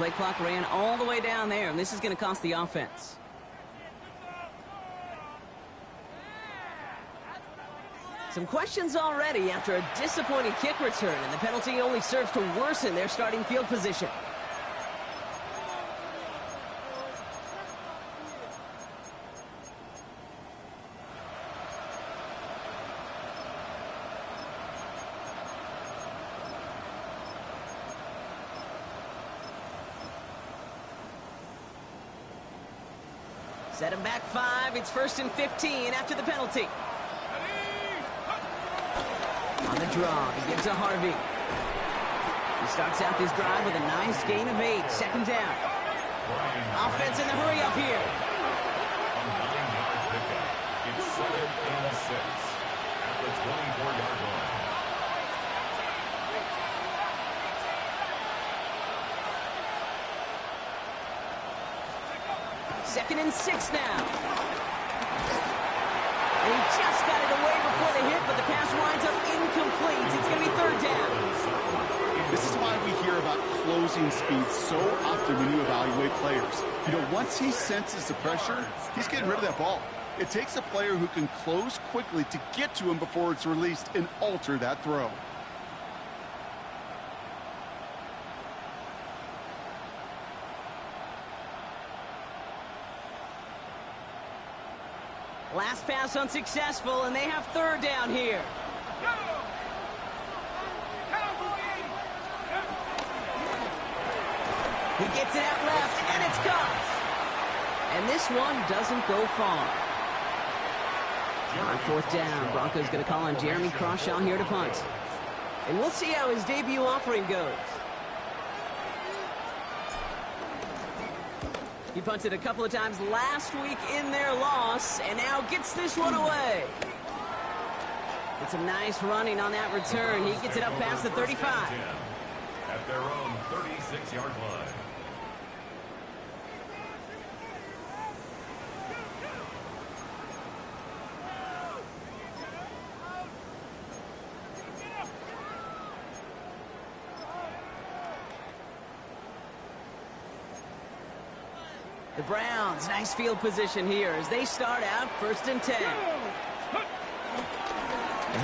play clock ran all the way down there, and this is going to cost the offense. Some questions already after a disappointing kick return, and the penalty only serves to worsen their starting field position. Set him back 5. It's 1st and 15 after the penalty. On the draw, he gives to Harvey. He starts out this drive with a nice gain of 8. 2nd down. Offense in the hurry up here. It's 7 and 6 at the 24-yard line. 2nd and 6 now. And he just got it away before the hit, but the pass winds up incomplete. It's going to be 3rd down. This is why we hear about closing speed so often when you evaluate players. You know, once he senses the pressure, he's getting rid of that ball. It takes a player who can close quickly to get to him before it's released and alter that throw. Last pass unsuccessful, and they have 3rd down here. He gets it out left, and it's caught. And this one doesn't go far. On 4th down, Broncos going to call on Jeremy Crawshaw here to punt. And we'll see how his debut offering goes. He punted a couple of times last week in their loss, and now gets this one away. It's some nice running on that return. He gets it up past the 35. At their own 36-yard line. The Browns, nice field position here as they start out 1st and 10. The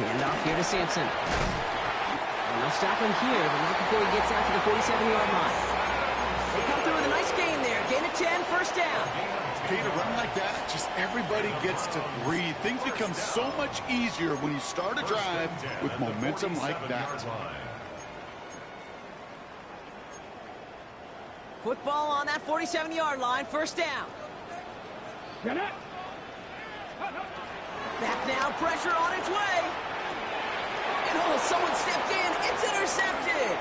handoff here to Sampson. And they'll stop him here, but not before he gets out to the 47-yard line. They come through with a nice gain there. Gain of 10, 1st down. Okay, to run like that, just everybody gets to breathe. Things become so much easier when you start a drive with momentum like that. Football on that 47-yard line, 1st down. Back now, pressure on its way. And oh, someone stepped in. It's intercepted.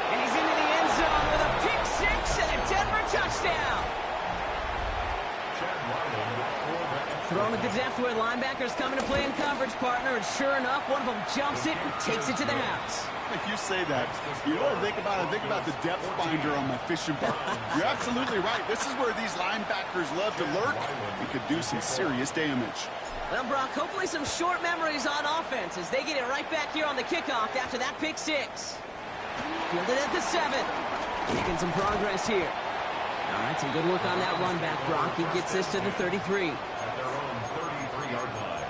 And he's into the end zone with a pick 6 and a Denver touchdown. Thrown at the depth where linebackers come into play in coverage, partner, and sure enough, one of them jumps it and takes it to the house. If you say that, you know what I think about? I think about the depth finder on my fishing boat. You're absolutely right. This is where these linebackers love to lurk and could do some serious damage. Well, Brock, hopefully some short memories on offense as they get it right back here on the kickoff after that pick 6. Fielded at the 7. Making some progress here. All right, some good work on that run back, Brock. He gets this to the 33. At their own 33-yard line.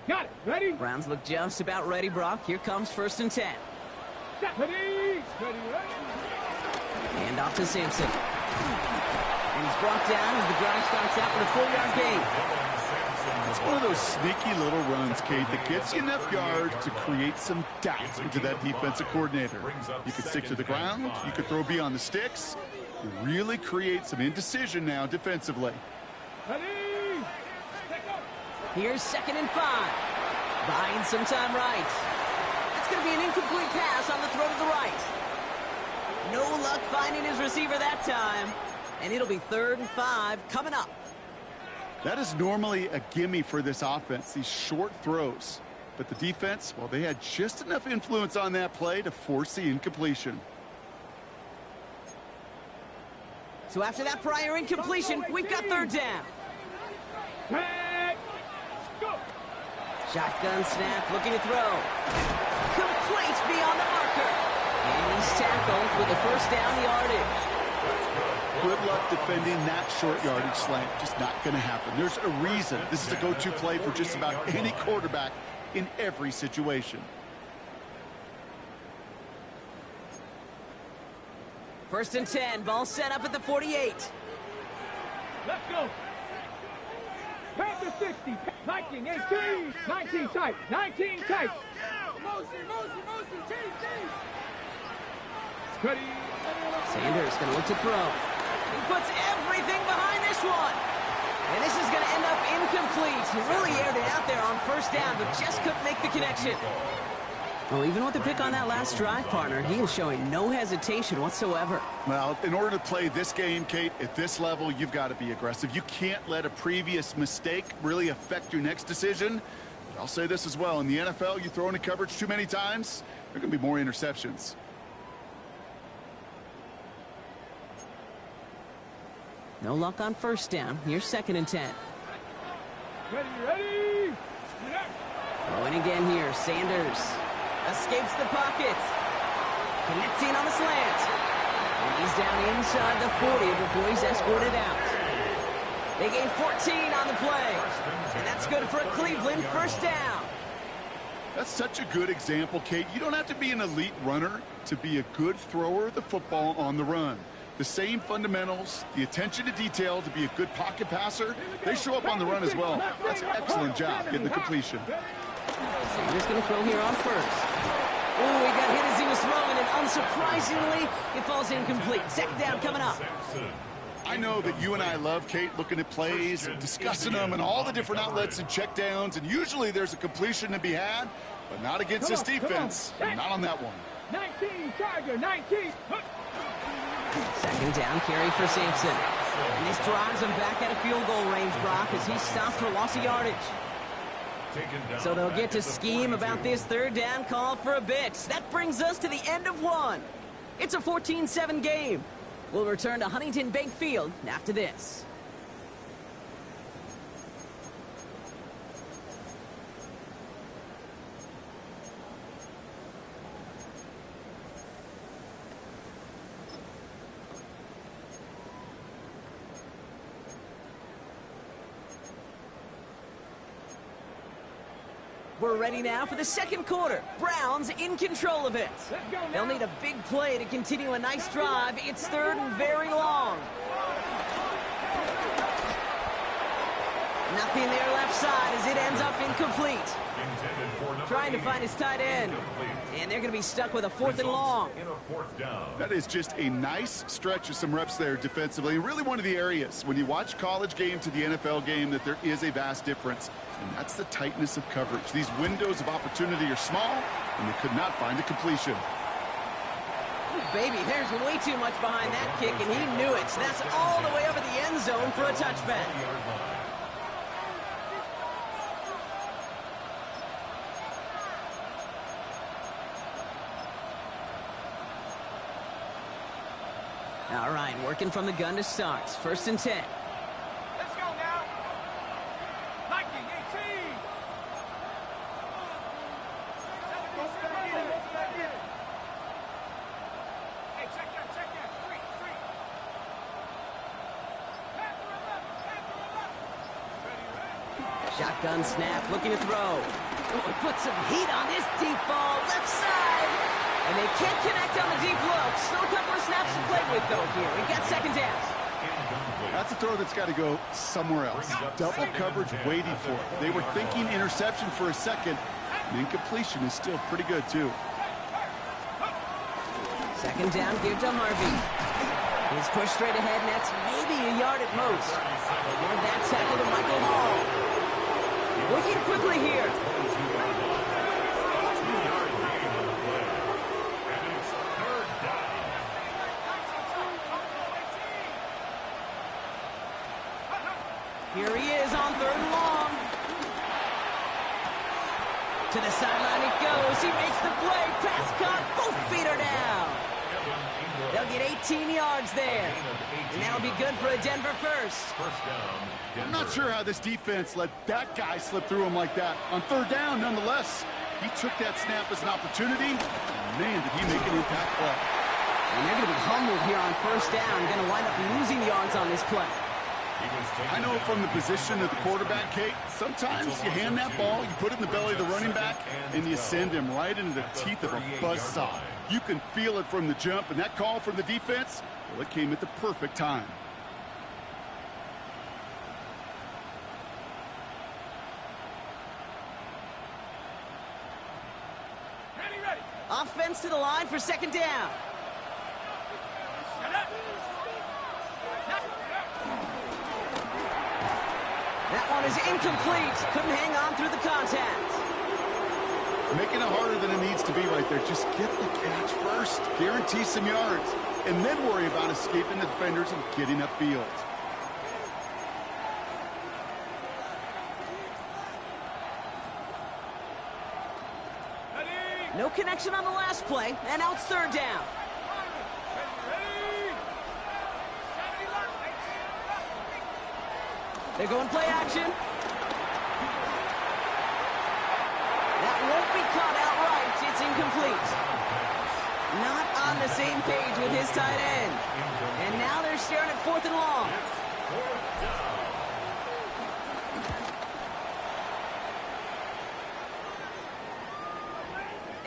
Got it. Ready? Browns look just about ready, Brock. Here comes 1st and 10. Ready. Hand off to Sampson. And he's brought down as the drive starts out with a 4-yard gain. It's one of those sneaky little runs, Kate, that gets you enough yards to create some doubt into that defensive coordinator. You could stick to the ground. You could throw beyond the sticks. You really create some indecision now defensively. Here's 2nd and 5. Buying some time right. That's going to be an incomplete pass on the throw to the right. No luck finding his receiver that time. And it'll be 3rd and 5 coming up. That is normally a gimme for this offense, these short throws. But the defense, well, they had just enough influence on that play to force the incompletion. So after that prior incompletion, we've got third down. Set. Go. Shotgun snap, looking to throw. Complete beyond the marker. And he's tackled with a first down yardage. Good luck defending that short yardage slant. Just not going to happen. There's a reason this is a go-to play for just about any quarterback in every situation. First and 10, ball set up at the 48. Let's go. Pass to 60. 19, 18. 19 tight. 19 tight. Motion. Team. Ready. Sanders going to look to throw. He puts everything behind this one. And this is going to end up incomplete. He really aired it out there on first down, but just couldn't make the connection. Well, even with the pick on that last drive, partner, he is showing no hesitation whatsoever. Well, in order to play this game, Kate, at this level, you've got to be aggressive. You can't let a previous mistake really affect your next decision. But I'll say this as well. In the NFL, you throw into coverage too many times, there are going to be more interceptions. No luck on first down. Here's second and 10. Ready. Throwing again here. Sanders escapes the pocket. Connecting on the slant. And he's down inside the 40 before he's escorted out. They gain 14 on the play. And that's good for a Cleveland first down. That's such a good example, Kate. You don't have to be an elite runner to be a good thrower of the football on the run. The same fundamentals, the attention to detail to be a good pocket passer, they show up on the run as well. That's an excellent job getting the completion. Sanders going to throw here on first. Oh, he got hit as he was throwing, and unsurprisingly, it falls incomplete. Second down coming up. I know that you and I love, Kate, looking at plays and discussing them and all the different outlets and checkdowns, and usually there's a completion to be had, but not against this defense. Not on that one. 19, Charger, 19. Second down carry for Sampson. And this drives him back out of field goal range, Brock, as he's stopped for loss of yardage. So they'll get to scheme about this third down call for a bit. That brings us to the end of one. It's a 14-7 game. We'll return to Huntington Bank Field after this. We're ready now for the second quarter. Browns in control of it. They'll need a big play to continue a nice drive. It's third and very long. Nothing there left side as it ends up incomplete. Trying to find his tight end. And they're going to be stuck with a fourth and long. That is just a nice stretch of some reps there defensively. Really one of the areas when you watch college game to the NFL game that there is a vast difference. And that's the tightness of coverage. These windows of opportunity are small, and they could not find a completion. Oh, baby, there's way too much behind that kick, and he knew it. So that's all the way over the end zone for a touchback. All right, working from the gun to start. First and 10. Let's go now. 19, 18. Hey, check that. Three. Shotgun snap, looking to throw. Oh, he puts some heat on this deep ball, left side. And they can't connect on the deep look. Still a couple of snaps to play with, though, here. We've got second down. That's a throw that's got to go somewhere else. Double coverage waiting for it. They were thinking interception for a second. And incompletion is still pretty good, too. Second down, give to Harvey. He's pushed straight ahead, and that's maybe a yard at most. And that tackle to Michael Hall. Looking quickly here. Here he is on third and long. To the sideline it goes. He makes the play. Pass caught. Both feet are down. They'll get 18 yards there. And that'll be good for a Denver first. First down, Denver. I'm not sure how this defense let that guy slip through him like that. On third down, nonetheless, he took that snap as an opportunity. Man, did he make an impact play. And they're going to be humbled here on first down. Going to wind up losing yards on this play. I know from the position of the quarterback, Kate, sometimes you hand that ball, you put it in the belly of the running back, and you send him right into the teeth of a buzzsaw. You can feel it from the jump, and that call from the defense, well, it came at the perfect time. Ready, ready. Offense to the line for second down. That one is incomplete. Couldn't hang on through the contact. Making it harder than it needs to be right there. Just get the catch first. Guarantee some yards. And then worry about escaping the defenders and getting upfield. No connection on the last play, and now it's third down. They're going play action. That won't be caught outright. It's incomplete. Not on the same page with his tight end. And now they're staring at 4th and long.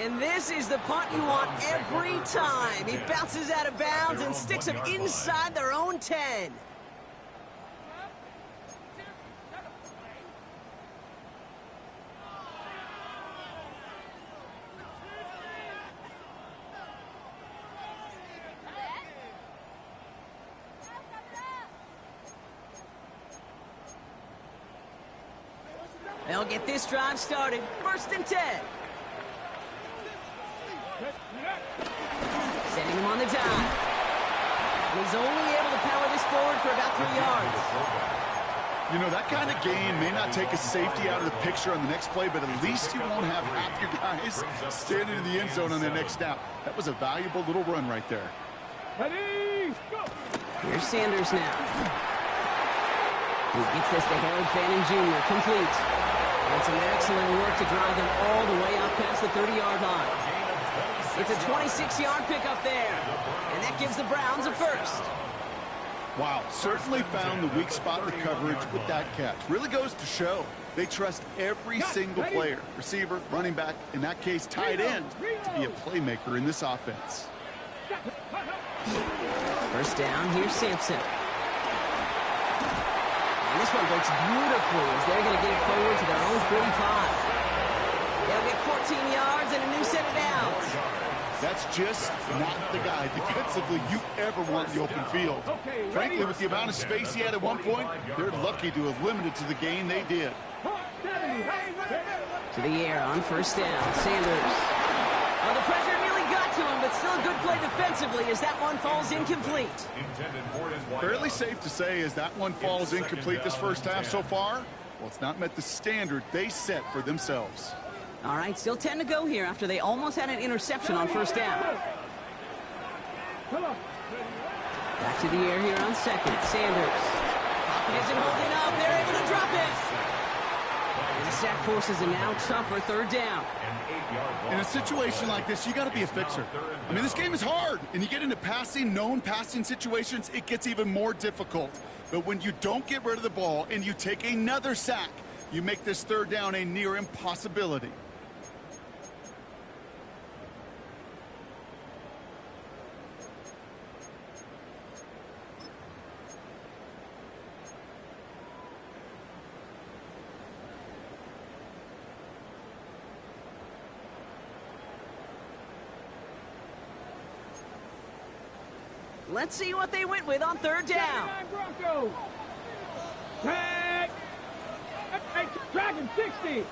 And this is the punt you want every time. He bounces out of bounds and sticks them inside their own 10. They'll get this drive started. 1st and 10. Setting him on the dive. And he's only able to power this forward for about 3 yards. You know, that kind of game may not take a safety out of the picture on the next play, but at least you won't have half your guys standing in the end zone on the next snap. That was a valuable little run right there. Ready, go. Here's Sanders now. He gets this to Harold Fannin Jr. complete. And some excellent work to drive them all the way up past the 30-yard line. It's a 26-yard pickup there. And that gives the Browns a first. Wow, certainly found the weak spot in the coverage with that catch. Really goes to show they trust every single player, receiver, running back, in that case, tight end, to be a playmaker in this offense. First down, here's Sampson. And this one breaks beautifully as they're going to get it forward to their own 45. They'll get 14 yards and a new set of downs. That's just not the guy defensively you ever want in the open field. Frankly, with the amount of space he had at one point, they're lucky to have limited to the gain they did. To the air on first down, Sanders. Oh, the pressure nearly got to him, but still a good play defensively as that one falls incomplete. Fairly safe to say as that one falls incomplete this first half so far, well, it's not met the standard they set for themselves. All right, still 10 to go here after they almost had an interception on first down. Back to the air here on second. Sanders. Pocket isn't holding up. They're able to drop it. And the sack forces a now tougher third down. In a situation like this, you got to be a fixer. I mean, this game is hard, and you get into known passing situations, it gets even more difficult. But when you don't get rid of the ball and you take another sack, you make this third down a near impossibility. Let's see what they went with on third down. Broncos. Tag. Hey, Dragon 60.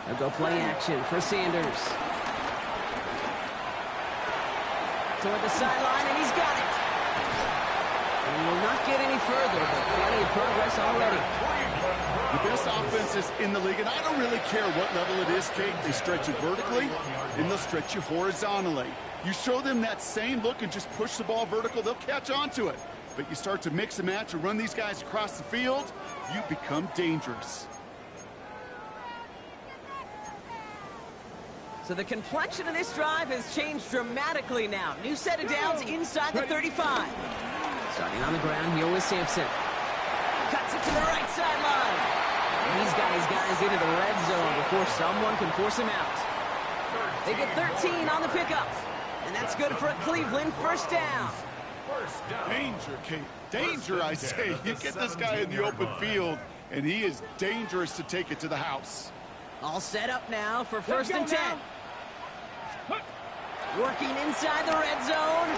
They'll go play action for Sanders. Toward the sideline, and he's got it. And he will not get any further, but plenty of progress already. The best offenses in the league, and I don't really care what level it is, Kate. They stretch you vertically, and they'll stretch you horizontally. You show them that same look and just push the ball vertical, they'll catch on to it. But you start to mix and match and run these guys across the field, you become dangerous. So the complexion of this drive has changed dramatically now. New set of downs inside the 35. Starting on the ground here with Sampson. Cuts it to the right sideline. He's got his guys into the red zone before someone can force him out. They get 13 on the pickup. And that's good for a Cleveland first down. Danger, Kate. Danger, I say. You get this guy in the open field, and he is dangerous to take it to the house. All set up now for first and 10. Working inside the red zone.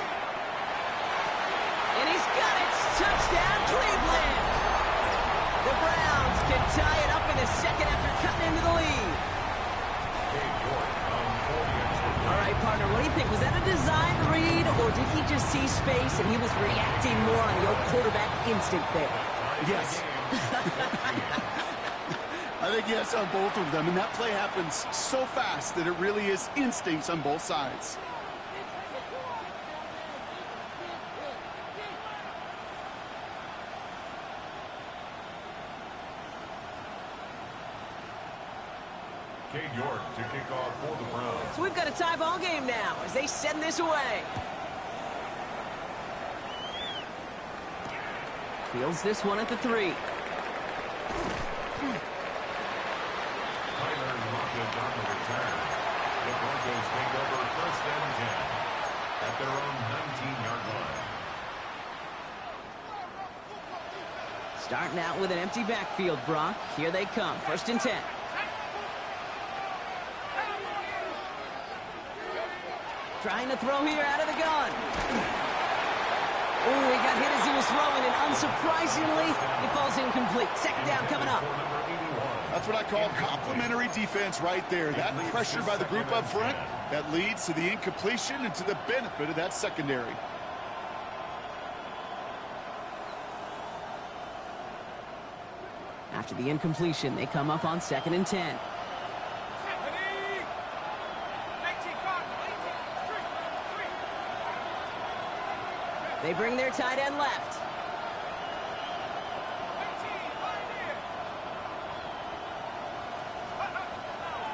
And he's got it. Touchdown, Cleveland. The Browns can tie it up in a second after cutting into the lead. All right, partner, what do you think? Was that a design read, or did he just see space and he was reacting more on the old quarterback instinct there? Yes. I think yes on both of them, and that play happens so fast that it really is instincts on both sides. Cade York to kick off for the Browns. So we've got a tie ball game now as they send this away. Fields this one at the 3. On the return. The Broncos take over first and 10 at their own 19-yard line. Starting out with an empty backfield, Brock. Here they come. First and 10. Trying to throw here out of the gun. Oh, he got hit as he was throwing, and unsurprisingly, he falls incomplete. Second down coming up. That's what I call complimentary defense right there. That pressure by the group up front, that leads to the incompletion and to the benefit of that secondary. After the incompletion, they come up on second and 10. They bring their tight end left.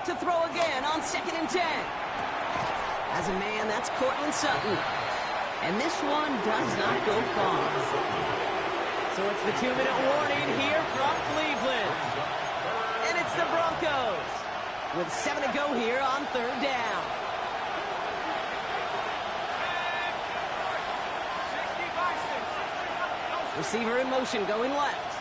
To throw again on second and 10. As a man, that's Cortland Sutton. And this one does not go far. So it's the 2-minute warning here from Cleveland. And it's the Broncos with 7 to go here on third down. Receiver in motion going left.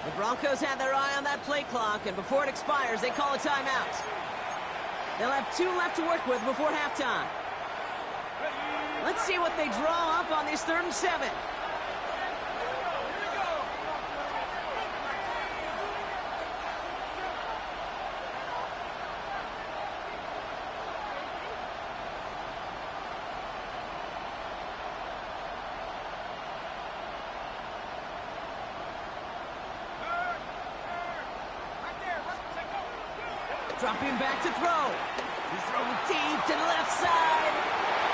The Broncos have their eye on that play clock, and before it expires, they call a timeout. They'll have 2 left to work with before halftime. Let's see what they draw up on this 3rd and 7. Dropping back to throw. He's throwing deep to the left side.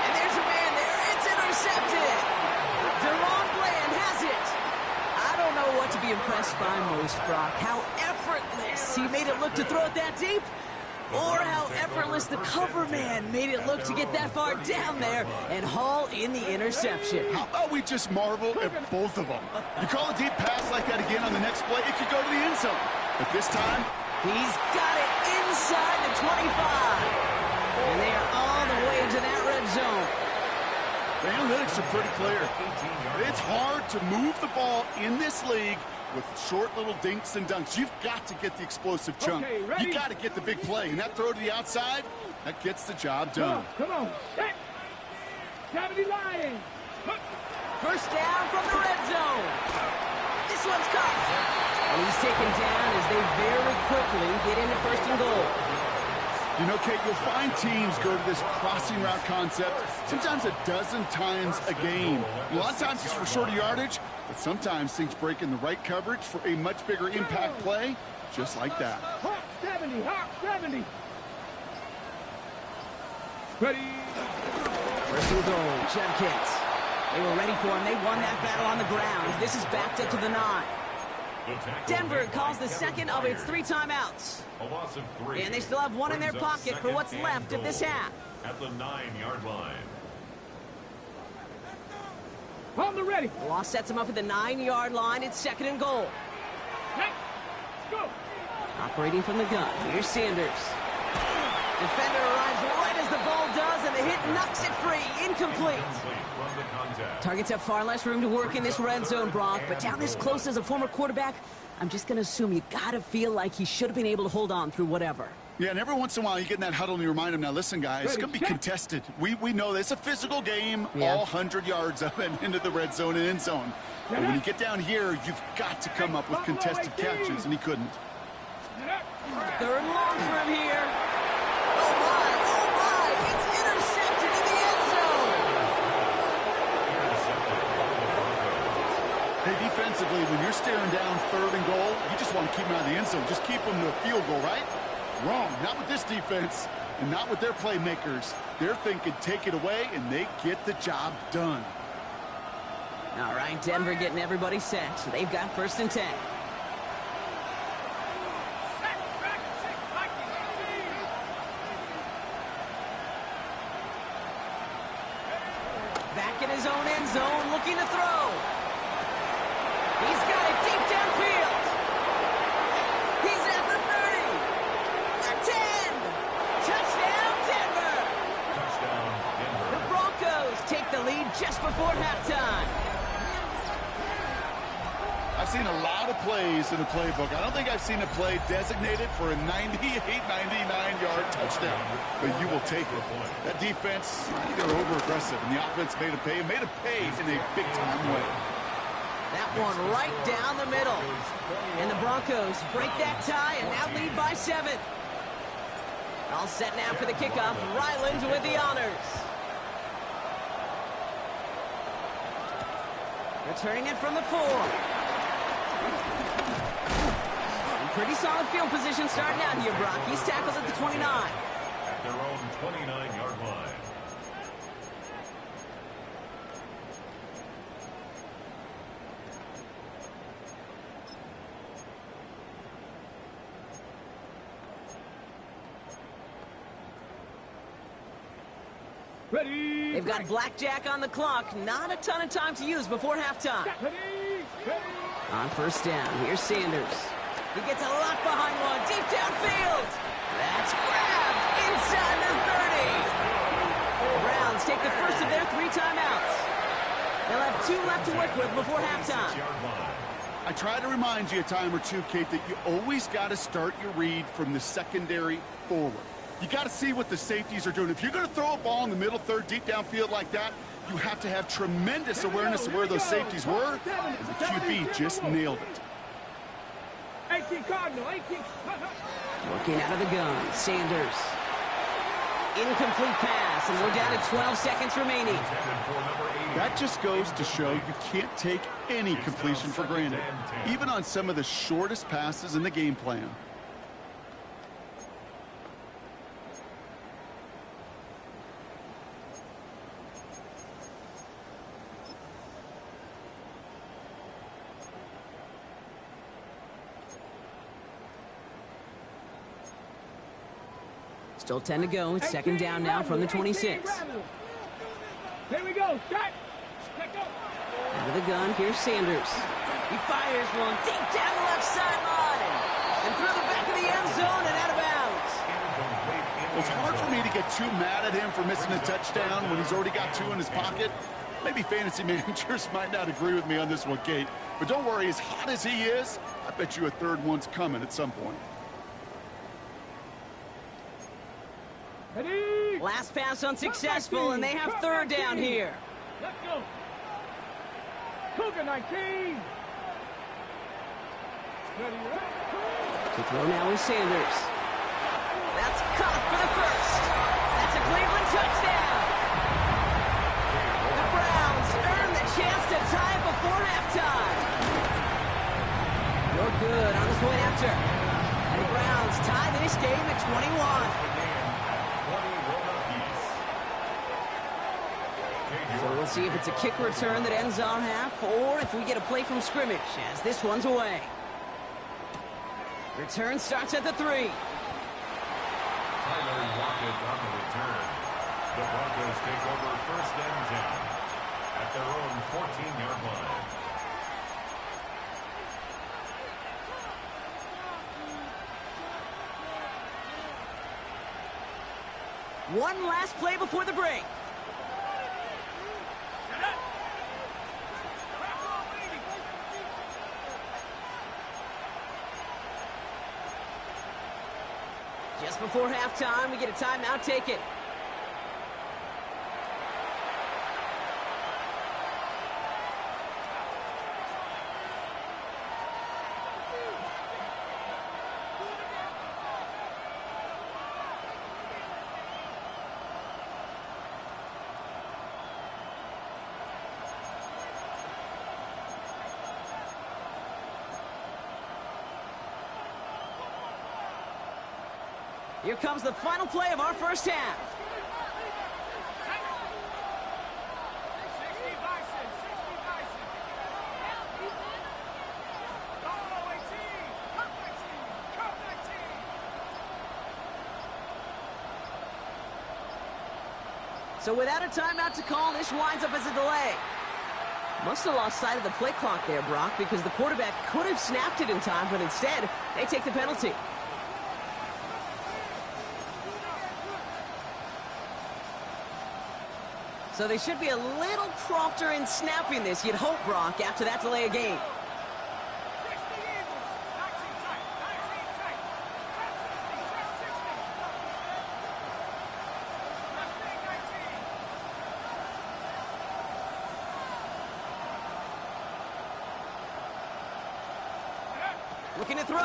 And there's a man there. It's intercepted. Deron Bland has it. I don't know what to be impressed by most, Brock. How effortless he made it look to throw it that deep, or how effortless the cover man made it look to get that far down there and haul in the interception. How about we just marvel at both of them? You call a deep pass like that again on the next play, it could go to the end zone. But this time, he's got it inside the 25. And they are all the way into that red zone. The analytics are pretty clear. It's hard to move the ball in this league with short little dinks and dunks. You've got to get the explosive chunk. Okay, you got to get the big play. And that throw to the outside, that gets the job done. Come on. Set. 70 Lions. First down from the red zone. This one's caught. And he's taken down as they very quickly get into first and goal. You know, Kate, you'll find teams go to this crossing route concept sometimes a dozen times a game. A lot of times it's for shorter yardage, but sometimes things break in the right coverage for a much bigger impact play, just like that. Hawk 70, Hawk 70. Ready. First and goal, Judkins. They were ready for him. They won that battle on the ground. This is backed up to the 9. Denver calls the second of its 3 timeouts. A loss of 3. And they still have one in their pocket for what's left of this half. At the 9-yard line. On the ready. The loss sets him up at the 9-yard line. It's second and goal. Let's go. Operating from the gun, here's Sanders. Defender arrives right as the ball does, and the hit knocks it free. Incomplete. From the contact. Targets have far less room to work in this red zone, Brock, but down this close as a former quarterback, I'm just going to assume you got to feel like he should have been able to hold on through whatever. Yeah, and every once in a while you get in that huddle and you remind him, now listen, guys, it's going to be contested. We know this. It's a physical game, all 100 yards up and into the red zone and end zone. But when you get down here, you've got to come up with contested catches, and he couldn't. Third and long for him here. Oh, my, it's intercepted in the end zone. Hey, defensively, when you're staring down third and goal, you just want to keep him out of the end zone. Just keep him to a field goal, right? Wrong. Not with this defense and not with their playmakers. They're thinking take it away, and they get the job done. All right, Denver getting everybody set. So they've got first and 10. Back in his own end zone, looking to throw. He's got it deep downfield. He's at the 30. The 10. Touchdown, Denver. Touchdown, Denver. The Broncos take the lead just before halftime. I've seen a lot of plays in the playbook. I don't think I've seen a play designated for a 98, 99-yard touchdown, but you will take it. That defense, they're over-aggressive, and the offense made a pay in a big-time way. That one right down the middle. And the Broncos break that tie and now lead by 7. All set now for the kickoff. Ryland with the honors. Returning it from the 4. Pretty solid field position starting out here, Brock. He's tackled at the 29. At their own 29-yard line. Ready. They've got blackjack on the clock. Not a ton of time to use before halftime. Ready. On first down, here's Sanders. He gets a lot behind one, deep downfield. That's grabbed inside the 30. The Browns take the first of their 3 timeouts. They'll have 2 left to work with before halftime. I try to remind you a time or two, Kate, that you always got to start your read from the secondary forward. You got to see what the safeties are doing. If you're going to throw a ball in the middle third, deep downfield like that, you have to have tremendous awareness of where those safeties were. And the QB just nailed it. 18 Cardinal, 18. Working out of the gun, Sanders. Incomplete pass, and we're down to 12 seconds remaining. That just goes to show you can't take any completion for granted, even on some of the shortest passes in the game plan. Still 10 to go. It's second down now from the 26. Here we go. Shot. Out of the gun, here's Sanders. He fires one deep down the left sideline. And through the back of the end zone and out of bounds. It's hard for me to get too mad at him for missing a touchdown when he's already got 2 in his pocket. Maybe fantasy managers might not agree with me on this one, Kate. But don't worry, as hot as he is, I bet you a third one's coming at some point. Ready. Last pass unsuccessful, and they have third down here. Let's go. Cougar 19. To throw now is Sanders. That's caught for the first. That's a Cleveland touchdown. The Browns earn the chance to tie before halftime. You're good on the point after. And the Browns tie this game at 21. So we'll see if it's a kick return that ends our half, or if we get a play from scrimmage, as this one's away. Return starts at the 3. Tyler Lockett on the return. The Broncos take over first and 10 at their own 14-yard line. One last play before the break. Just before halftime, we get a timeout. Take it. Here comes the final play of our first half. So without a timeout to call, this winds up as a delay. Must have lost sight of the play clock there, Brock, because the quarterback could have snapped it in time, but instead, they take the penalty. So they should be a little prompter in snapping this, you'd hope, Brock, after that delay of game. Looking to throw.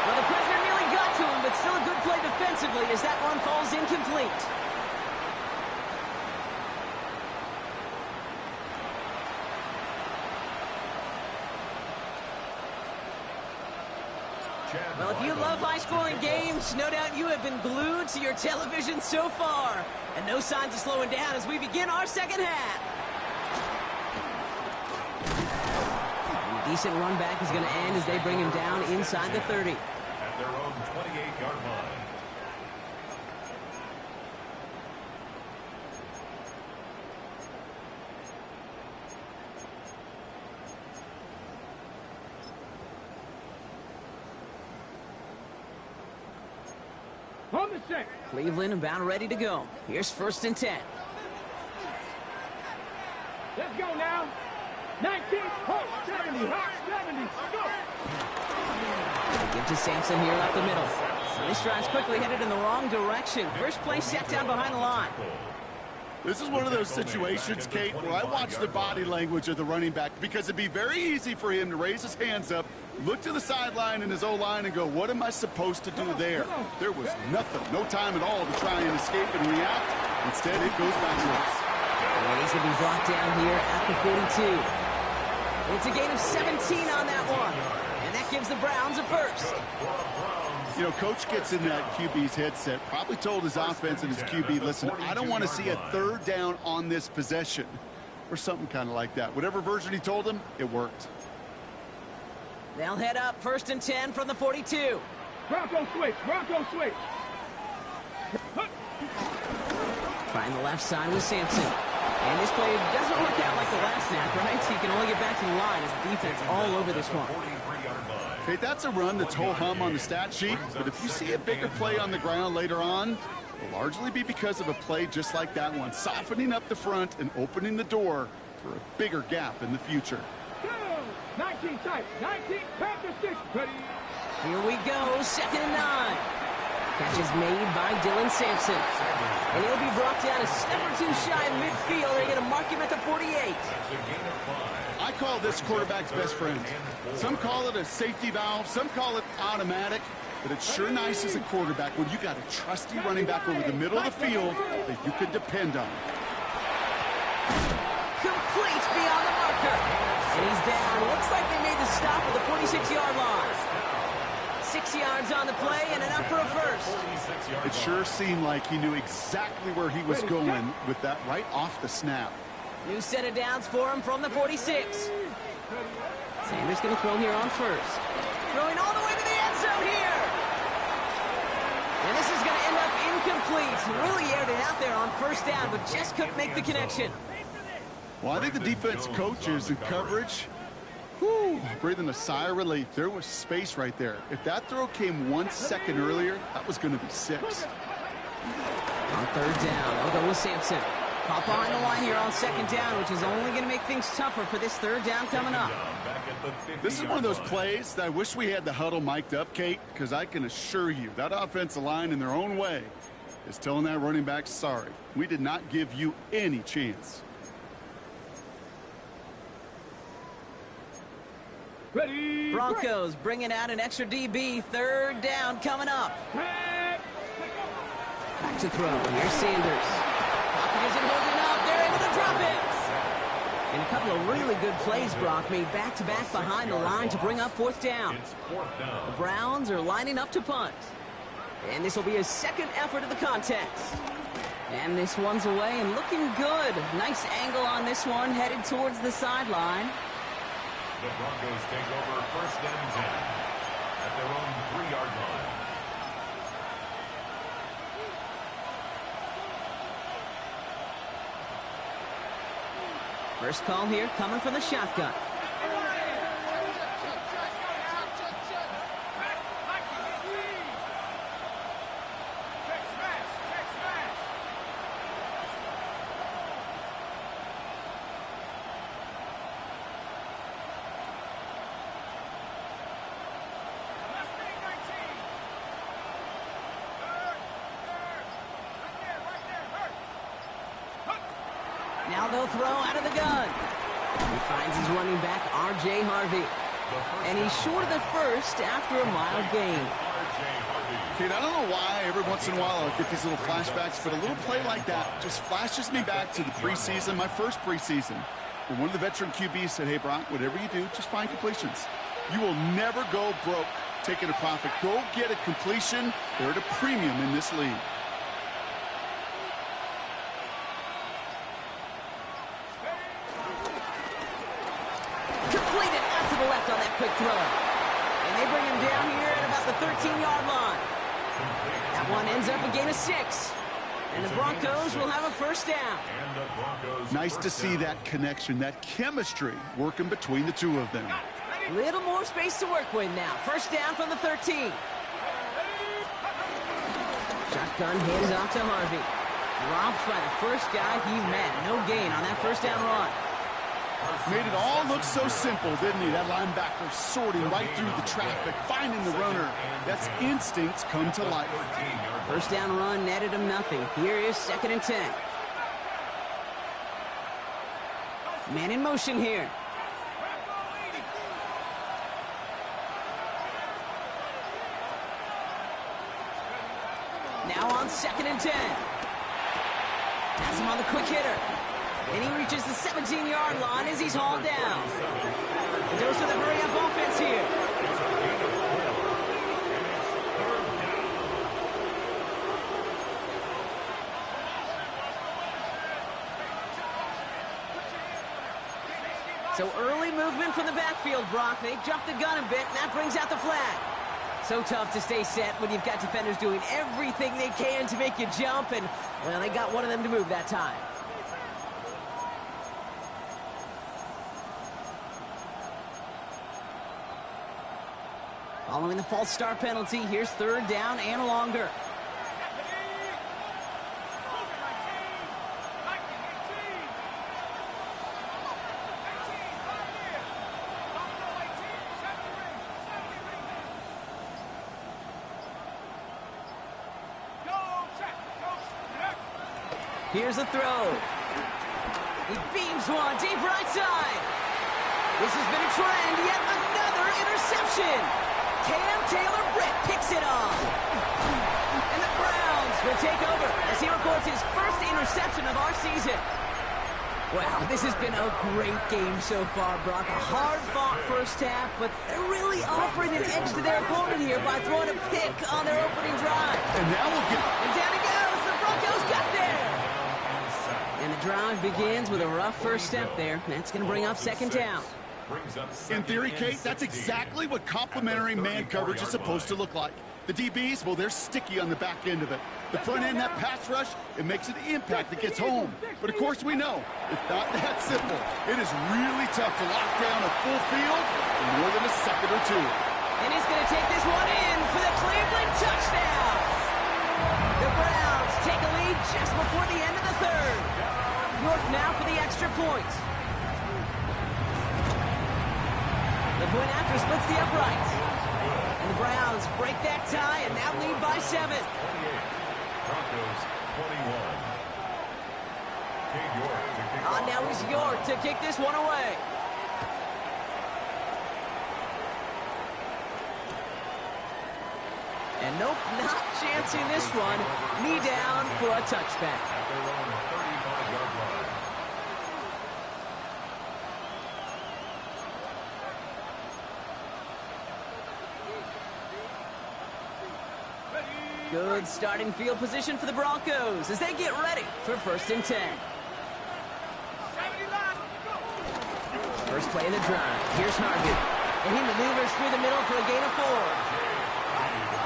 Well, the pressure nearly got to him, but still a good play defensively as that one falls incomplete. Well, if you love high-scoring games, no doubt you have been glued to your television so far. And no signs of slowing down as we begin our second half. And a decent run back is going to end as they bring him down inside the 30. At their own 28-yard line. On the set. Cleveland about ready to go. Here's 1st and 10. Let's go now. 19, hot 70, hot 70. Go. They give to Sampson here up the middle. So this drive's quickly headed in the wrong direction. First play set down behind the line. This is one of those situations, Kate, where I watch the body language of the running back because it'd be very easy for him to raise his hands up, look to the sideline in his O-line and go, what am I supposed to do there? There was nothing, no time at all to try and escape and react. Instead, it goes backwards. And he's going to be brought down here at the 42. It's a gain of 17 on that one. And that gives the Browns a first. You know, Coach gets in that QB's headset, probably told his offense and his QB, listen, I don't want to see a third down on this possession. Or something kind of like that. Whatever version he told him, it worked. They'll head up 1st and 10 from the 42. Bronco switch, Bronco switch. Trying the left side with Sampson. And this play doesn't work out like the last snap, right? So you can only get back to the line as the defense all over this one. Okay, that's a run that's ho-hum on the stat sheet, but if you see a bigger play on the ground later on, it'll largely be because of a play just like that one, softening up the front and opening the door for a bigger gap in the future. 19 tight, 19, Panther 6, ready. Here we go, 2nd and 9. Catch is made by Dylan Sampson. And he'll be brought down a step or two shy of midfield. They're going to mark him at the 48. I call this quarterback's best friend. Some call it a safety valve. Some call it automatic. But it's sure nice as a quarterback when you got a trusty running back over the middle of the field that you can depend on. Complete beyond the marker. And he's down. Looks like they made the stop at the 46-yard line. 6 yards on the play and enough for a first. It sure seemed like he knew exactly where he was going with that right off the snap. New set of downs for him from the 46. Sanders going to throw here on first. Throwing all the way to the end zone here. And this is going to end up incomplete. Really aired it out there on first down, but just couldn't make the connection. Well, I think the defense coaches in coverage, breathing a sigh of relief. There was space right there. If that throw came 1 second earlier, that was going to be 6. On third down, they'll go with Sampson. Pop behind the line here on second down, which is only going to make things tougher for this third down coming up. This is one of those plays that I wish we had the huddle mic'd up, Kate, because I can assure you that offensive line in their own way is telling that running back, sorry, we did not give you any chance. Ready. Broncos bringing out an extra DB. Third down coming up. Back to throw. Here's Sanders. Pocket isn't holding up. They're able to drop it. And a couple of really good plays, Brock, made back-to-back behind the line to bring up fourth down. The Browns are lining up to punt. And this will be a second effort of the contest. And this one's away and looking good. Nice angle on this one, headed towards the sideline. The Broncos take over first and 10 at their own 3-yard line. First call here coming from the shotgun. Now they'll throw out of the gun. He finds his running back, R.J. Harvey. And he's short of the first after a mild gain. Kate, I don't know why every once in a while I'll get these little flashbacks, but a little play like that just flashes me back to the preseason, my first preseason, where one of the veteran QBs said, hey, Brock, whatever you do, just find completions. You will never go broke taking a profit. Go get a completion. They're at a premium in this league. Completed out to the left on that quick throw. And they bring him down here at about the 13-yard line. That one ends up a gain of 6. And the Broncos will have a first down. Nice to see that connection, that chemistry working between the two of them. Little more space to work with now. First down from the 13. Shotgun hands off to Harvey. Dropped by the first guy he met. No gain on that first down run. Made it all look so simple, didn't he? That linebacker sorting right through the traffic, finding the runner. That's instincts come to life. First down run netted him nothing. Here is 2nd and 10. Man in motion here. Now on 2nd and 10. Has him on the quick hitter. And he reaches the 17-yard line as he's hauled down. Goes to the hurry-up offense here. So early movement from the backfield, Brock. They jumped the gun a bit, and that brings out the flag. So tough to stay set when you've got defenders doing everything they can to make you jump, and, well, they got one of them to move that time. Following the false start penalty, here's 3rd down and longer. Here's a throw. He beams one deep right side. This has been a trend. Yet another interception. Cam Taylor-Britt picks it off. And the Browns will take over as he records his first interception of our season. Wow, this has been a great game so far, Brock. A hard-fought first half, but they're really offering an edge to their opponent here by throwing a pick on their opening drive. And now we'll get... And down he goes. The Broncos got there. And the drive begins with a rough first step there. That's going to bring up second down. In theory, Kate, that's exactly what complementary man coverage is supposed to look like. The DBs, well, they're sticky on the back end of it. The front end, that pass rush, it makes an impact that gets home. But of course we know, it's not that simple. It is really tough to lock down a full field in more than a second or two. And he's going to take this one in for the Cleveland touchdown. The Browns take a lead just before the end of the third. York now for the extra point. The point after splits the uprights. And the Browns break that tie and now lead by 7. Broncos 21. Now it's York to kick this one away. And nope, not chancing this one. Knee down for a touchback. At their own 35-yard line. Good starting field position for the Broncos as they get ready for 1st and 10. First play of the drive. Here's Harvey. And he maneuvers through the middle for a gain of 4.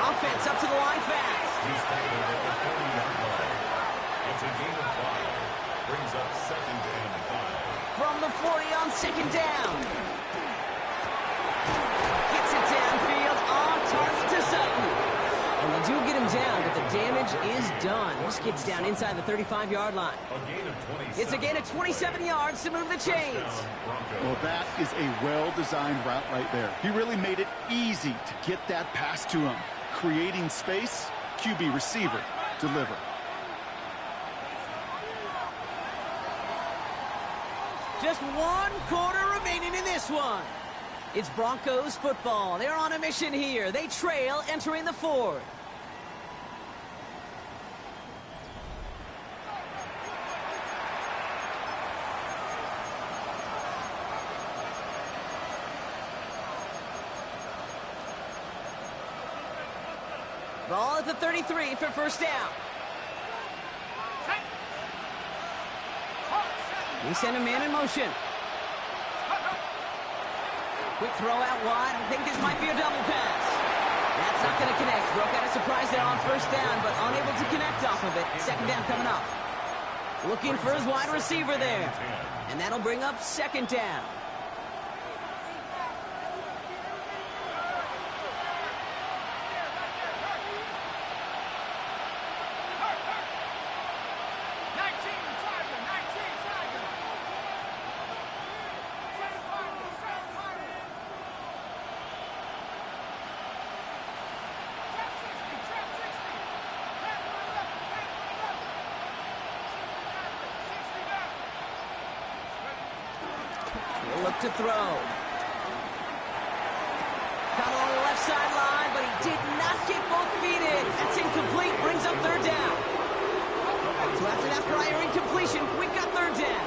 Offense up to the line fast. He's tackled at the 40-yard line. It's a gain of 5. Brings up 2nd and 5. From the 40 on 2nd down. Gets it downfield on target to Sutton. And they do get him down, but the damage is done. This gets down inside the 35-yard line. A gain of 27. It's a gain of 27 yards to move the chains. Well, that is a well-designed route right there. He really made it easy to get that pass to him. Creating space, QB receiver, deliver. Just 1 quarter remaining in this one. It's Broncos football. They're on a mission here. They trail entering the 4th. Ball at the 33 for first down. We send a man in motion. Quick throw out wide. I think this might be a double pass. That's not going to connect. Broke out a surprise there on first down, but unable to connect off of it. Second down coming up. Looking for his wide receiver there. And that'll bring up 2nd down. He'll look to throw. Caught along the left sideline, but he did not get both feet in. That's incomplete. Brings up 3rd down. So after that prior incompletion, we've got 3rd down.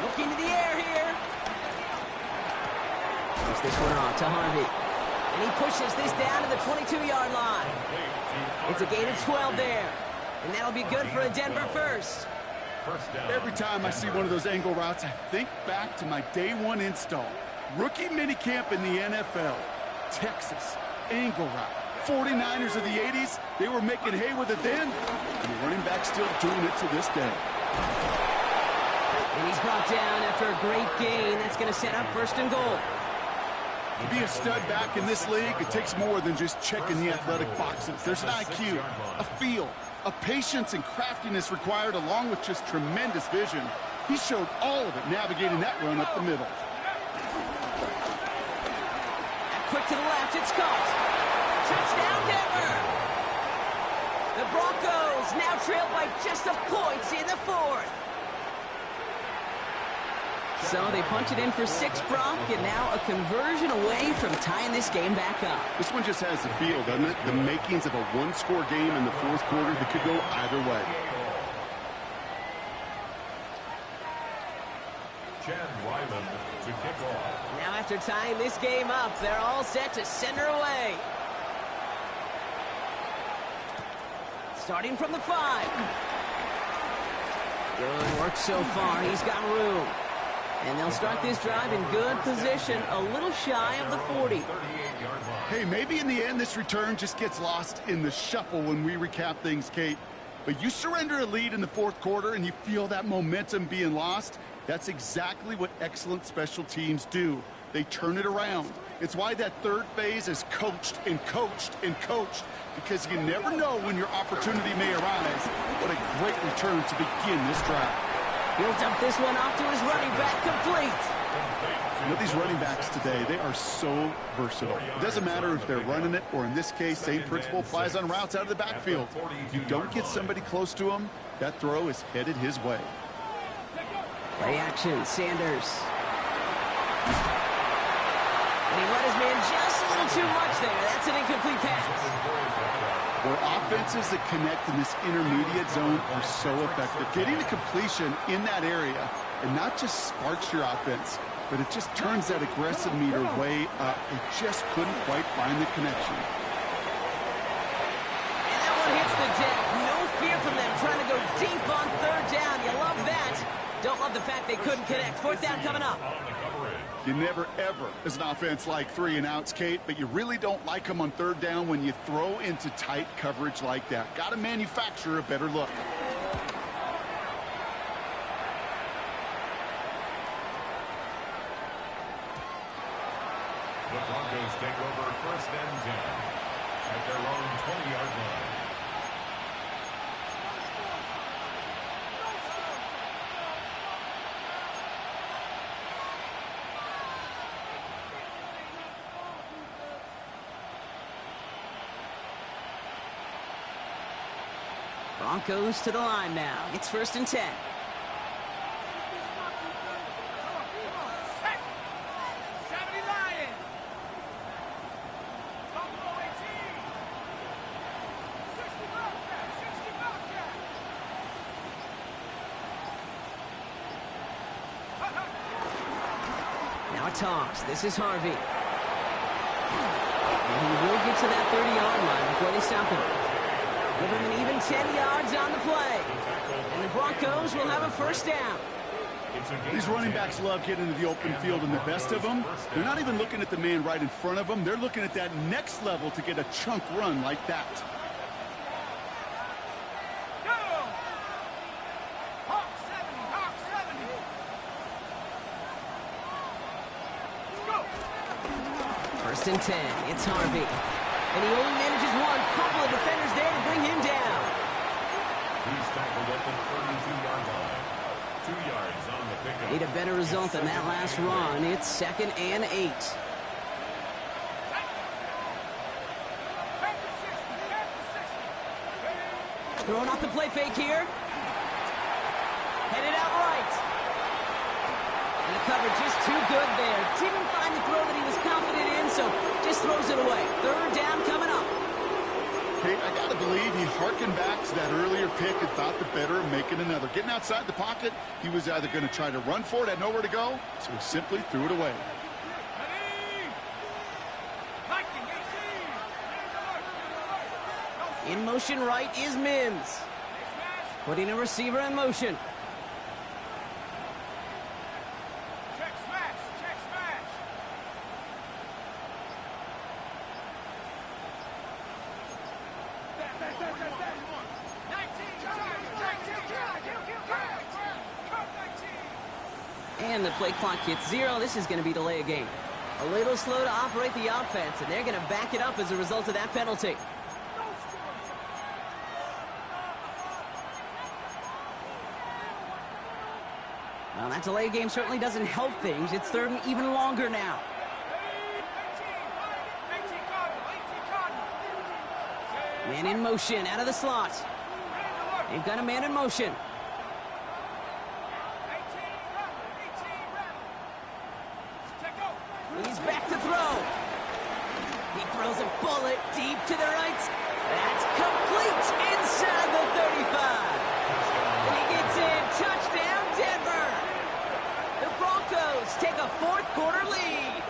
Looking to the air here. Push this one off to Harvey. And he pushes this down to the 22-yard line. It's a gain of 12 there. And that'll be good for a Denver first. Every time I see one of those angle routes, I think back to my day 1 install. Rookie minicamp in the NFL. Texas, angle route. 49ers of the 80s, they were making hay with it then. And the running back's still doing it to this day. And he's brought down after a great gain. That's going to set up 1st and goal. To be a stud back in this league, it takes more than just checking the athletic boxes. There's an IQ, a feel, a patience and craftiness required along with just tremendous vision. He showed all of it navigating that run up the middle. Quick to the left, it's caught. Touchdown, Denver! The Broncos now trail by just a point in the fourth. So they punch it in for 6, Brock, and now a conversion away from tying this game back up. This one just has the feel, doesn't it? The makings of a one-score game in the fourth quarter that could go either way. To kick off. Now after tying this game up, they're all set to send her away. Starting from the 5. Good work so far. He's got room. And they'll start this drive in good position, a little shy of the 40. Hey, maybe in the end this return just gets lost in the shuffle when we recap things, Kate. But you surrender a lead in the fourth quarter and you feel that momentum being lost. That's exactly what excellent special teams do. They turn it around. It's why that third phase is coached and coached and coached, because you never know when your opportunity may arise. What a great return to begin this drive. He'll dump this one off to his running back, complete. You know, these running backs today, they are so versatile. It doesn't matter if they're running it, or in this case, same principle applies on routes out of the backfield. You don't get somebody close to him, that throw is headed his way. Play action, Sanders. And he let his man just a little too much there. That's an incomplete pass. Where offenses that connect in this intermediate zone are so effective. Getting a completion in that area, and not just sparks your offense, but it just turns that aggressive meter way up. They just couldn't quite find the connection. And that one hits the deck. No fear from them trying to go deep on third down. You love that. Don't love the fact they couldn't connect. Fourth down coming up. You never, ever, as an offense, like 3 and outs, Kate, but you really don't like them on third down when you throw into tight coverage like that. Got to manufacture a better look. The Broncos take over first and 10 at their own 20-yard line. Broncos to the line now. It's first and 10. Now a toss. This is Harvey. And he will get to that 30-yard line before they stop him. Give him an even 10 yards on the play. And the Broncos will have a first down. These running backs love getting into the open field, and the best of them, they're not even looking at the man right in front of them. They're looking at that next level to get a chunk run like that. First and 10. It's Harvey. And he only manages one. Couple of defenders there to bring him down. He's tackled at the 32-yard line. 2 yards on the pickup. Need a better result than that last run. It's second and 8. Throwing off the play fake here. Headed out right. And the coverage just too good there. Didn't find the throw that he was confident in, so just throws it away. Third down coming up. Kate, I got to believe he harkened back to that earlier pick and thought the better of making another. Getting outside the pocket, he was either going to try to run for it, had nowhere to go, so he simply threw it away. In motion right is Mims. Putting a receiver in motion. And the play clock hits 0. This is going to be delay a game. A little slow to operate the offense, and they're going to back it up as a result of that penalty. Well, that delay game certainly doesn't help things. It's third and even longer now. Man in motion, out of the slot. They've got a man in motion. He's back to throw. He throws a bullet deep to the right. That's complete inside the 35. And he gets in. Touchdown, Denver. The Broncos take a fourth quarter lead.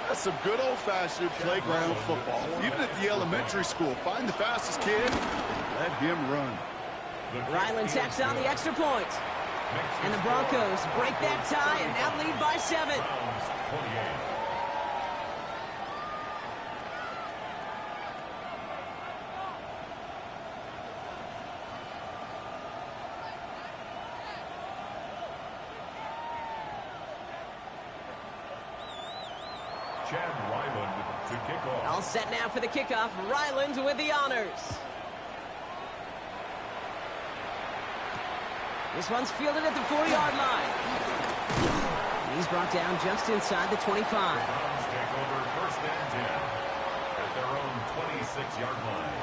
That's some good old-fashioned playground football. Even at the elementary school, find the fastest kid, let him run. Ryland tacks on the extra point. And the Broncos break that tie and now lead by 7. Ryland to kick off. All set now for the kickoff. Ryland with the honors. This one's fielded at the 4-yard line. And he's brought down just inside the 25. Browns take over first and 10 at their own 26-yard line.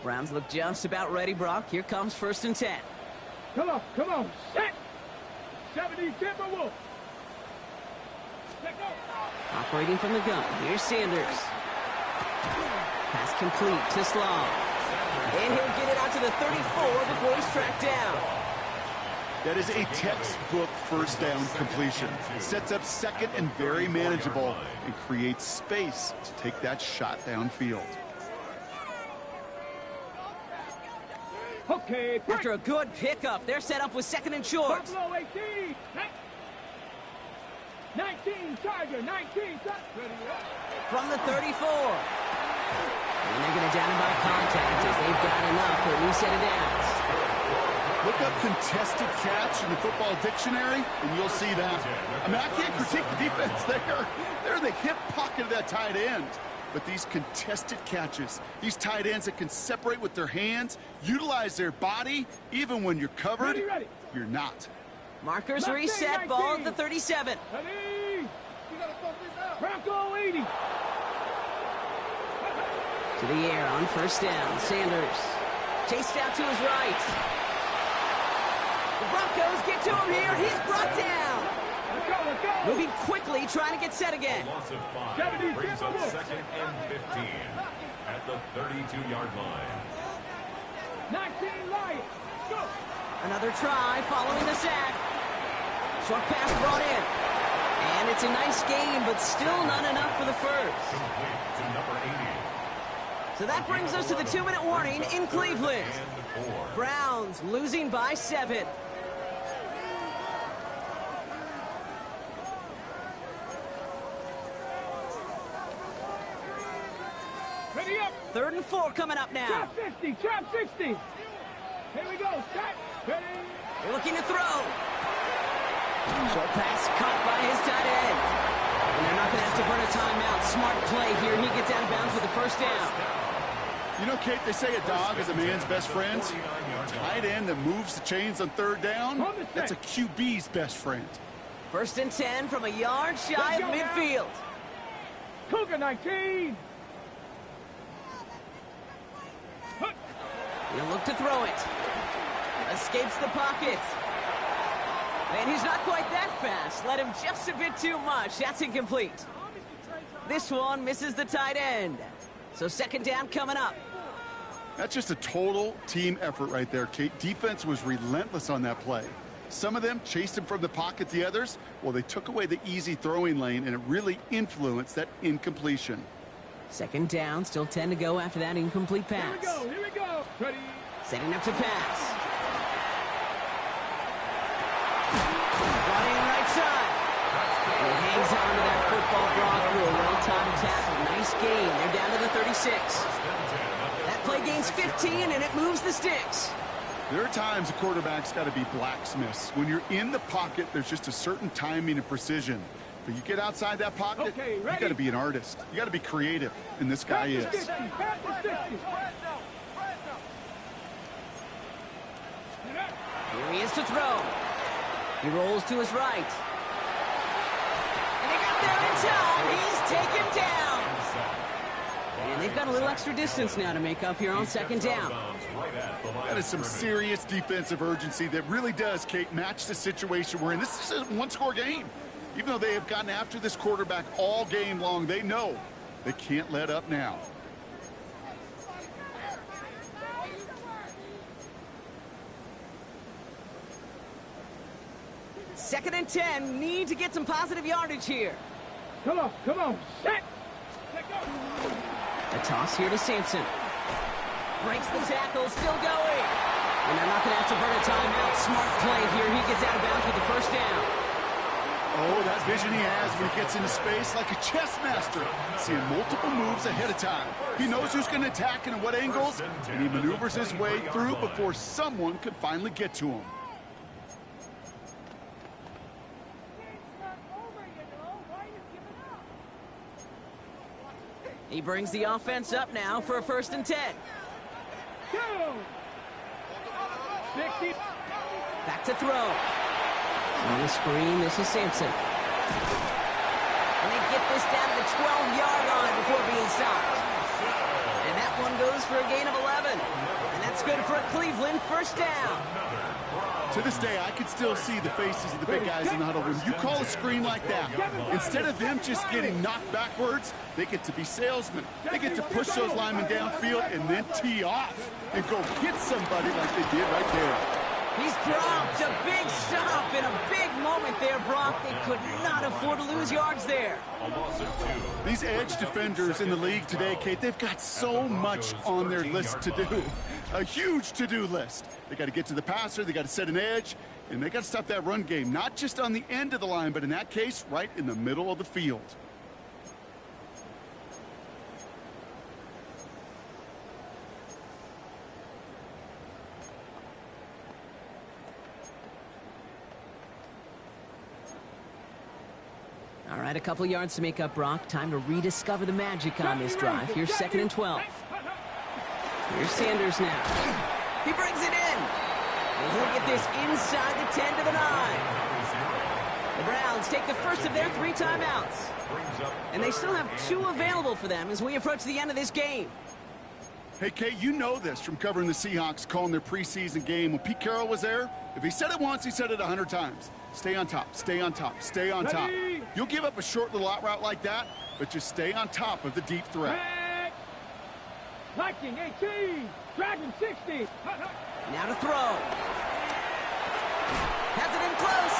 Browns look just about ready, Brock. Here comes first and 10. Come on, set! 70 Timberwolves. Operating from the gun. Here's Sanders. Pass complete to Slaw. And he'll get it out to the 34 before he's tracked down. That is a textbook first down completion. Sets up second and very manageable and creates space to take that shot downfield. Okay, After a good pickup, they're set up with second and short. Buffalo 18. 19, Charger, 19. From the 34. And they're going to down him by contact as they've got enough for a new set of downs. Look up contested catch in the football dictionary, and you'll see that. I mean, I can't critique the defense. They're in the hip pocket of that tight end. But these contested catches, these tight ends that can separate with their hands, utilize their body, even when you're covered, you're not. Markers reset, ball at the 37. Bronco 80. To the air on first down. Sanders chased out to his right. The Broncos get to him here. He's brought down. Let's go. Moving quickly, trying to get set again. A loss of 5 brings up second and 15 at the 32-yard line. 19 Lions. Go. Another try following the sack. Short pass brought in. And it's a nice game, but still not enough for the first. Complete to number 80. So that brings us to the 2-minute warning in Cleveland. Browns losing by 7. Ready up. 3rd and 4 coming up now. Trap 50, trap 60. Here we go. Set. Ready. They're looking to throw. Short pass caught by his tight end. And they're not going to have to burn a timeout. Smart play here. He gets out of bounds with the first down. You know, Kate, they say a dog is a man's best friend. Tight end that moves the chains on 3rd down, that's a QB's best friend. 1st and 10 from a yard shy of midfield. Cougar 19. He'll look to throw it. Escapes the pocket. And he's not quite that fast. Let him just a bit too much. That's incomplete. This one misses the tight end. So 2nd down coming up. That's just a total team effort right there, Kate. Defense was relentless on that play. Some of them chased him from the pocket. The others, well, they took away the easy throwing lane, and it really influenced that incompletion. 2nd down, still 10 to go after that incomplete pass. Here we go. Ready. Setting up to pass. Brought in right side. He hangs on six. That play gains 15, and it moves the sticks. There are times a quarterback's got to be blacksmiths. When you're in the pocket, there's just a certain timing and precision. But you get outside that pocket, you got to be an artist. You got to be creative, and this guy is. Here he is to throw. He rolls to his right. And they got there in time. He's taken down. And they've got a little extra distance now to make up here on second down. That is some serious defensive urgency that really does, Kate, match the situation we're in. This is a one-score game. Even though they have gotten after this quarterback all game long, they know they can't let up now. Second and 10. Need to get some positive yardage here. Come on, set. A toss here to Sampson. Breaks the tackle, still going. And they're not going to have to burn a timeout. Smart play here. He gets out of bounds with the first down. Oh, that vision he has when he gets into space like a chess master. Seeing multiple moves ahead of time. He knows who's going to attack and at what angles, and he maneuvers his way through before someone could finally get to him. He brings the offense up now for a first and 10. Go! 60. Back to throw. On the screen, this is Sampson. And they get this down to the 12-yard line before being stopped. And that one goes for a gain of 11. And that's good for a Cleveland first down. To this day, I can still see the faces of the big guys in the huddle. When you call a screen like that, instead of them just getting knocked backwards, they get to be salesmen. They get to push those linemen downfield and then tee off and go hit somebody like they did right there. He's dropped a big stop in a big moment there, Brock. They could not afford to lose yards there. These edge defenders in the league today, Kate, they've got so much on their list to do. A huge to-do list. They got to get to the passer, they got to set an edge, and they got to stop that run game, not just on the end of the line, but in that case, right in the middle of the field. All right, a couple yards to make up, Brock. Time to rediscover the magic on this drive. Here's second and 12. Here's Sanders now. He brings it in. And he'll get this inside the 10 to the 9. The Browns take the first of their 3 timeouts. And they still have 2 available for them as we approach the end of this game. Hey, Kate, you know this from covering the Seahawks, calling their preseason game. When Pete Carroll was there, if he said it once, he said it 100 times. Stay on top, stay on top, stay on top. You'll give up a short little out route like that, but just stay on top of the deep threat. Liking 18, Dragon 60. Now to throw. Has it in close.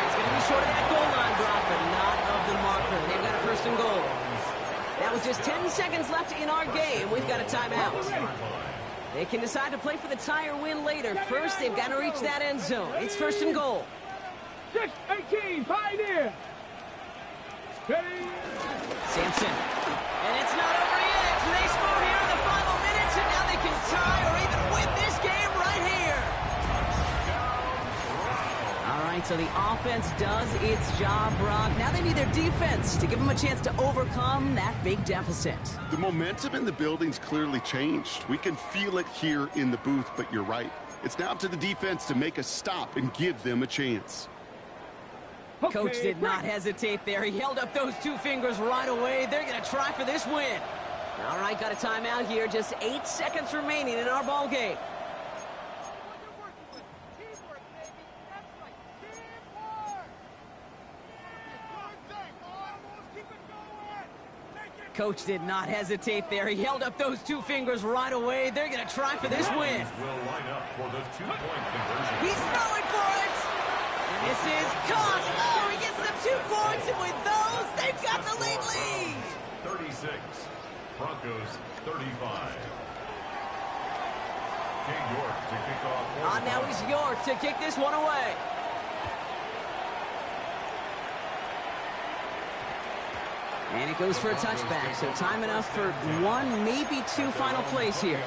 It's going to be short of that goal line, Brock, but not of the marker. They've got a first and goal. Now with just 10 seconds left in our game, we've got a timeout. They can decide to play for the tie or win later. First, they've got to reach that end zone. It's first and goal. 6-18, Pioneer. Sampson. And it's not over yet. They score here in the final minutes, and now they can tie or even win this game right here. All right, so the offense does its job, Brock. Now they need their defense to give them a chance to overcome that big deficit. The momentum in the building's clearly changed. We can feel it here in the booth, but you're right. It's now up to the defense to make a stop and give them a chance. Coach did not hesitate there. He held up those 2 fingers right away. They're going to try for this win. All right, got a timeout here. Just 8 seconds remaining in our ball game. Coach did not hesitate there. He held up those 2 fingers right away. They're going to try for this win. Will line up for the 2-point conversion. He's throwing for it. And this is caught. Oh, he gets them 2 points, and with those, they've got the lead. 36. Broncos 35. King York to kick off. Now he's York to kick this one away. And it goes for a touchback, so time enough for one, maybe two final plays here.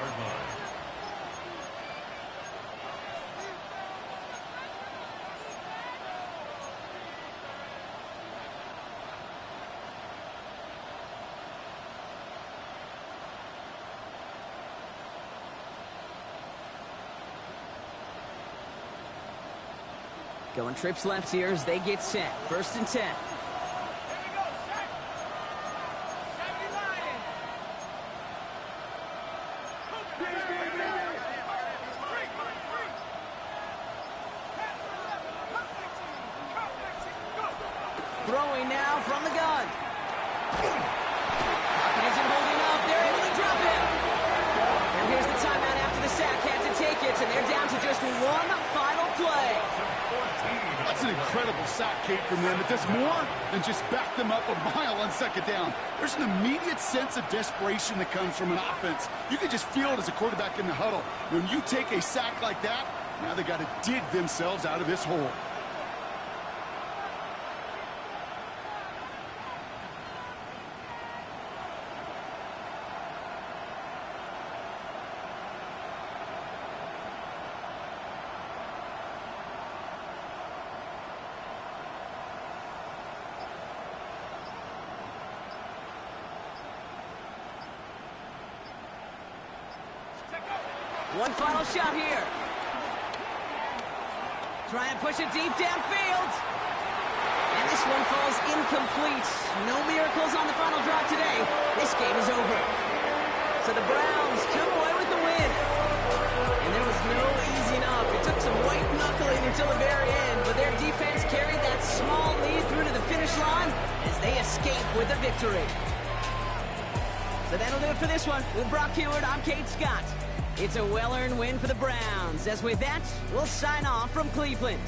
Going trips left here as they get set. 1st and 10. Throwing now from the gun. Pocket isn't holding up. They're able to drop it. And here's the timeout after the sack. Had to take it, and they're down to just one final play. That's an incredible sack, Kate, from them. It does more than just back them up a mile on 2nd down. There's an immediate sense of desperation that comes from an offense. You can just feel it as a quarterback in the huddle. When you take a sack like that, now they got to dig themselves out of this hole. One final shot here. Trying to push it deep downfield. And this one falls incomplete. No miracles on the final drive today. This game is over. So the Browns come away with the win. And there was no easing up. It took some white knuckling until the very end, but their defense carried that small lead through to the finish line as they escape with a victory. So that'll do it for this one. With Brock Heward, I'm Kate Scott. It's a well-earned win for the Browns. As with that, we'll sign off from Cleveland.